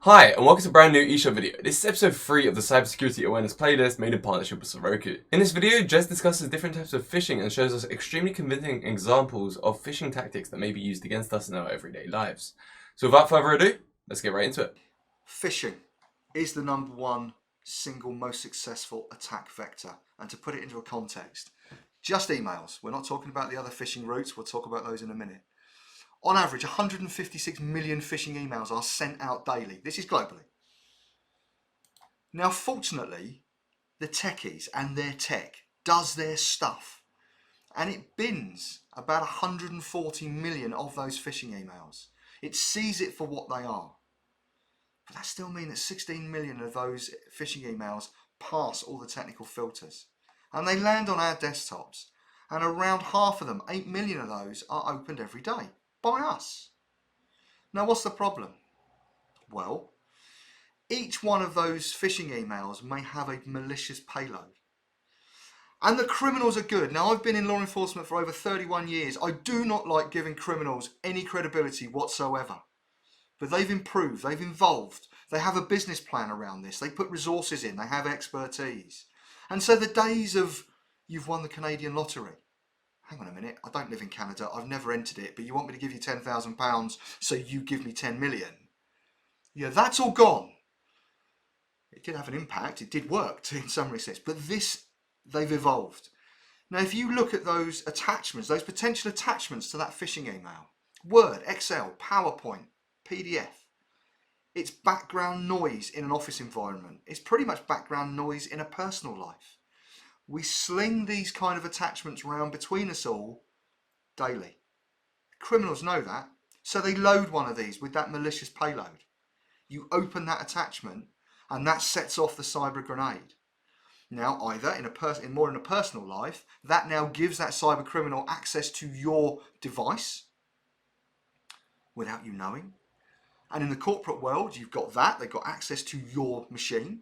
Hi, and welcome to a brand new eShop video. This is episode 3 of the Cybersecurity Awareness playlist made in partnership with Roku. In this video, Jez discusses different types of phishing and shows us extremely convincing examples of phishing tactics that may be used against us in our everyday lives. So without further ado, let's get right into it. Phishing is the number one single most successful attack vector. And to put it into a context, just emails. We're not talking about the other phishing routes. We'll talk about those in a minute. On average, 156 million phishing emails are sent out daily. This is globally. Now, fortunately, the techies and their tech does their stuff. And it bins about 140 million of those phishing emails. It sees it for what they are. But that still means that 16 million of those phishing emails pass all the technical filters. And they land on our desktops. And around half of them, 8 million of those, are opened every day by us. Now, what's the problem? Well, each one of those phishing emails may have a malicious payload. And the criminals are good. Now, I've been in law enforcement for over 31 years. I do not like giving criminals any credibility whatsoever. But they've improved, they've evolved, they have a business plan around this, they put resources in, they have expertise. And so the days of, you've won the Canadian lottery. Hang on a minute, I don't live in Canada, I've never entered it, but you want me to give you £10,000, so you give me 10 million. Yeah, that's all gone. It did have an impact, it did work in some respects, but this, they've evolved. Now, if you look at those attachments, those potential attachments to that phishing email, Word, Excel, PowerPoint, PDF, it's background noise in an office environment. It's pretty much background noise in a personal life. We sling these kind of attachments around between us all daily. Criminals know that, so they load one of these with that malicious payload. You open that attachment and that sets off the cyber grenade. Now, either in a personal life, that now gives that cyber criminal access to your device without you knowing. And in the corporate world, you've got that. They've got access to your machine.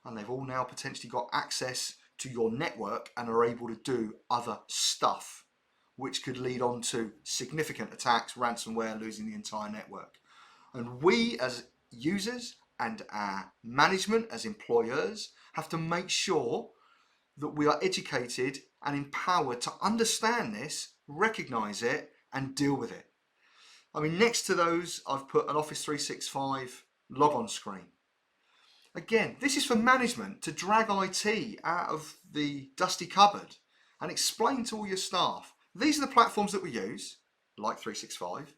And they've all now potentially got access to your network and are able to do other stuff, which could lead on to significant attacks, ransomware, losing the entire network. And we as users and our management as employers have to make sure that we are educated and empowered to understand this, recognize it, and deal with it. I mean, next to those, I've put an Office 365 log-on screen. Again, this is for management to drag IT out of the dusty cupboard and explain to all your staff, these are the platforms that we use, like 365.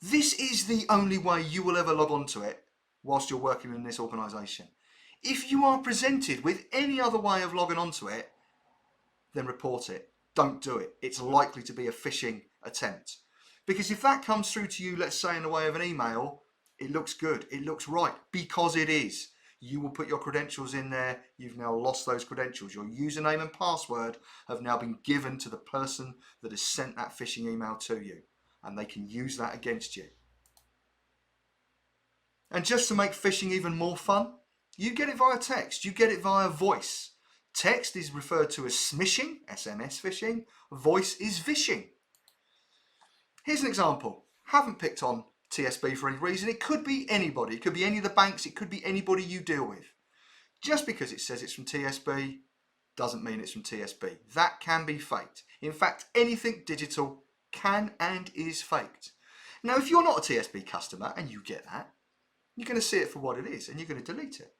This is the only way you will ever log on to it whilst you're working in this organisation. If you are presented with any other way of logging onto it, then report it. Don't do it. It's likely to be a phishing attempt. Because if that comes through to you, let's say in the way of an email, it looks good, it looks right, because it is. You will put your credentials in there, you've now lost those credentials. Your username and password have now been given to the person that has sent that phishing email to you, and they can use that against you. And just to make phishing even more fun, you get it via text, you get it via voice. Text is referred to as smishing, SMS phishing, voice is vishing. Here's an example. Haven't picked on TSB for any reason. It could be anybody. It could be any of the banks. It could be anybody you deal with. Just because it says it's from TSB doesn't mean it's from TSB. That can be faked. In fact, anything digital can and is faked. Now, if you're not a TSB customer and you get that, you're going to see it for what it is and you're going to delete it.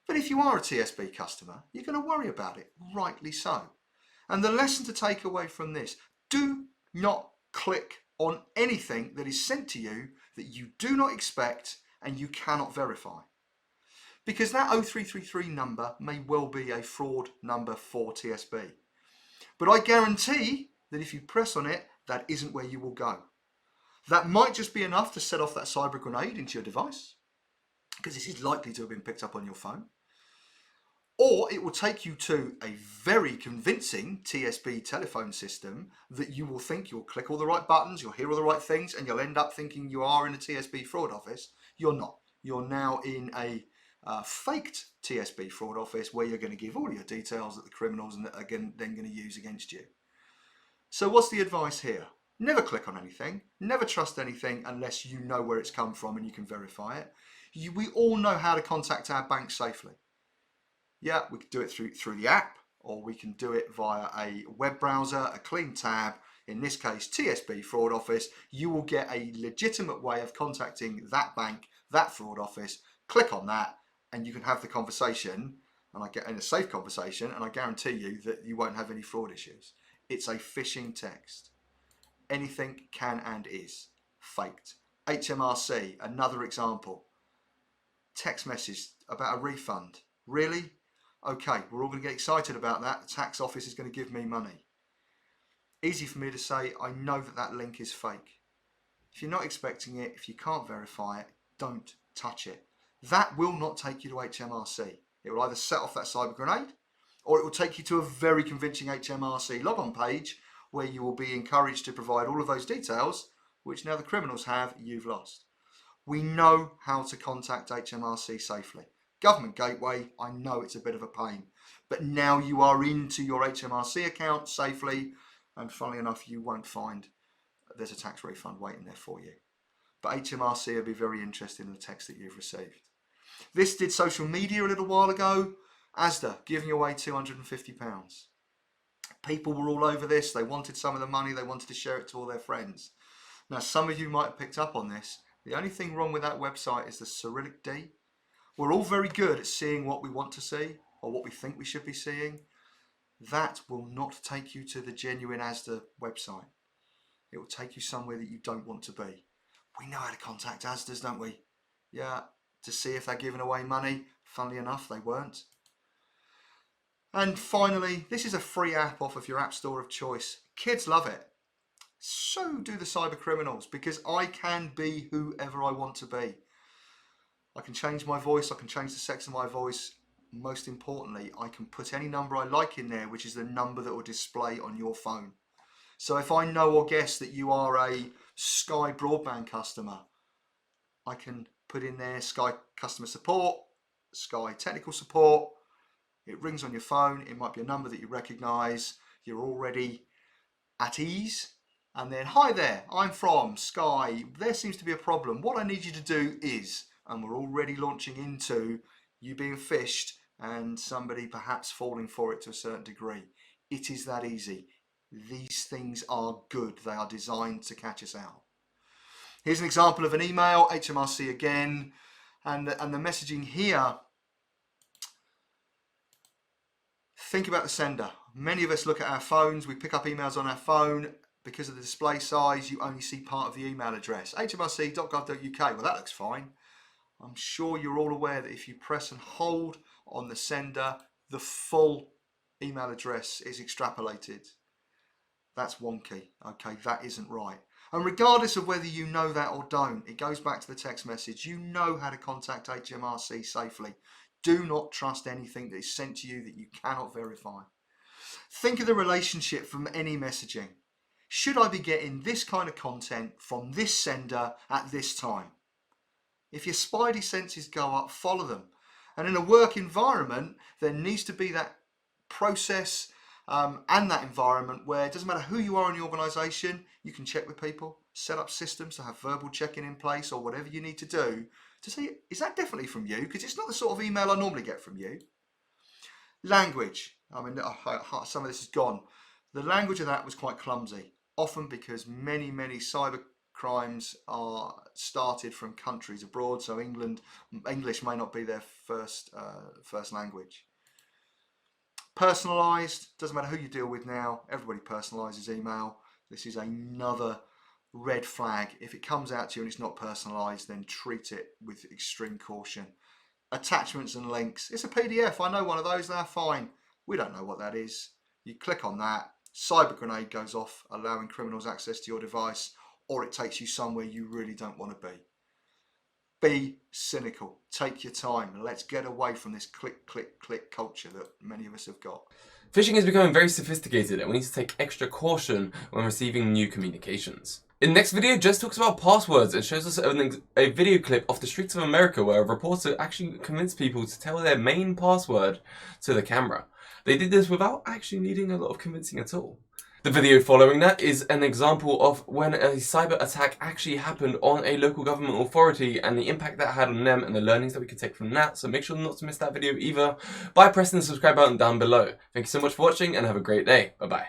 But if you are a TSB customer, you're going to worry about it, rightly so. And the lesson to take away from this, do not click on anything that is sent to you that you do not expect and you cannot verify. Because that 0333 number may well be a fraud number for TSB. But I guarantee that if you press on it, that isn't where you will go. That might just be enough to set off that cyber grenade into your device, because this is likely to have been picked up on your phone. Or it will take you to a very convincing TSB telephone system that you will think you'll click all the right buttons, you'll hear all the right things, and you'll end up thinking you are in a TSB fraud office. You're not. You're now in a faked TSB fraud office where you're going to give all your details that the criminals are then going to use against you. So what's the advice here? Never click on anything. Never trust anything unless you know where it's come from and you can verify it. We all know how to contact our bank safely. Yeah, we can do it through the app, or we can do it via a web browser, a clean tab. In this case, TSB Fraud Office. You will get a legitimate way of contacting that bank, that fraud office. Click on that, and you can have the conversation, and I get in a safe conversation, and I guarantee you that you won't have any fraud issues. It's a phishing text. Anything can and is faked. HMRC, another example. Text message about a refund. Really? Okay, we're all going to get excited about that. The tax office is going to give me money. Easy for me to say, I know that link is fake. If you're not expecting it, if you can't verify it, don't touch it. That will not take you to HMRC. It will either set off that cyber grenade, or it will take you to a very convincing HMRC log-on page where you will be encouraged to provide all of those details, which now the criminals have, you've lost. We know how to contact HMRC safely. Government Gateway, I know it's a bit of a pain, but now you are into your HMRC account safely, and funnily enough, you won't find there's a tax refund waiting there for you. But HMRC will be very interested in the text that you've received. This did social media a little while ago. Asda giving away £250. People were all over this. They wanted some of the money. They wanted to share it to all their friends. Now, some of you might have picked up on this. The only thing wrong with that website is the Cyrillic D. We're all very good at seeing what we want to see or what we think we should be seeing. That will not take you to the genuine Asda website. It will take you somewhere that you don't want to be. We know how to contact Asdas, don't we? Yeah, to see if they're giving away money. Funnily enough, they weren't. And finally, this is a free app off of your app store of choice. Kids love it. So do the cyber criminals, because I can be whoever I want to be. I can change my voice, I can change the sex of my voice. Most importantly, I can put any number I like in there, which is the number that will display on your phone. So if I know or guess that you are a Sky broadband customer, I can put in there Sky customer support, Sky technical support. It rings on your phone. It might be a number that you recognise. You're already at ease. And then, hi there, I'm from Sky. There seems to be a problem. What I need you to do is, and we're already launching into you being phished and somebody perhaps falling for it to a certain degree. It is that easy. These things are good. They are designed to catch us out. Here's an example of an email, HMRC again, and the messaging here. Think about the sender. Many of us look at our phones, we pick up emails on our phone. Because of the display size, you only see part of the email address. hmrc.gov.uk, well, that looks fine. I'm sure you're all aware that if you press and hold on the sender, the full email address is extrapolated. That's wonky. Okay, that isn't right. And regardless of whether you know that or don't, it goes back to the text message. You know how to contact HMRC safely. Do not trust anything that is sent to you that you cannot verify. Think of the relationship from any messaging. Should I be getting this kind of content from this sender at this time? If your spidey senses go up, follow them. And in a work environment, there needs to be that process and that environment where it doesn't matter who you are in the organisation, you can check with people, set up systems to have verbal check-in in place or whatever you need to do to say, is that definitely from you? Because it's not the sort of email I normally get from you. Language. I mean, some of this is gone. The language of that was quite clumsy, often because many cyber crimes are started from countries abroad, so English may not be their first language. Personalised, doesn't matter who you deal with now, everybody personalises email. This is another red flag. If it comes out to you and it's not personalised, then treat it with extreme caution. Attachments and links. It's a PDF. I know one of those. They're fine. We don't know what that is. You click on that, cyber grenade goes off, allowing criminals access to your device, or it takes you somewhere you really don't want to be. Be cynical. Take your time. Let's get away from this click, click, click culture that many of us have got. Phishing is becoming very sophisticated and we need to take extra caution when receiving new communications. In the next video, Jess talks about passwords and shows us a video clip off the streets of America where a reporter actually convinced people to tell their main password to the camera. They did this without actually needing a lot of convincing at all. The video following that is an example of when a cyber attack actually happened on a local government authority and the impact that had on them and the learnings that we could take from that. So make sure not to miss that video either by pressing the subscribe button down below. Thank you so much for watching and have a great day. Bye bye.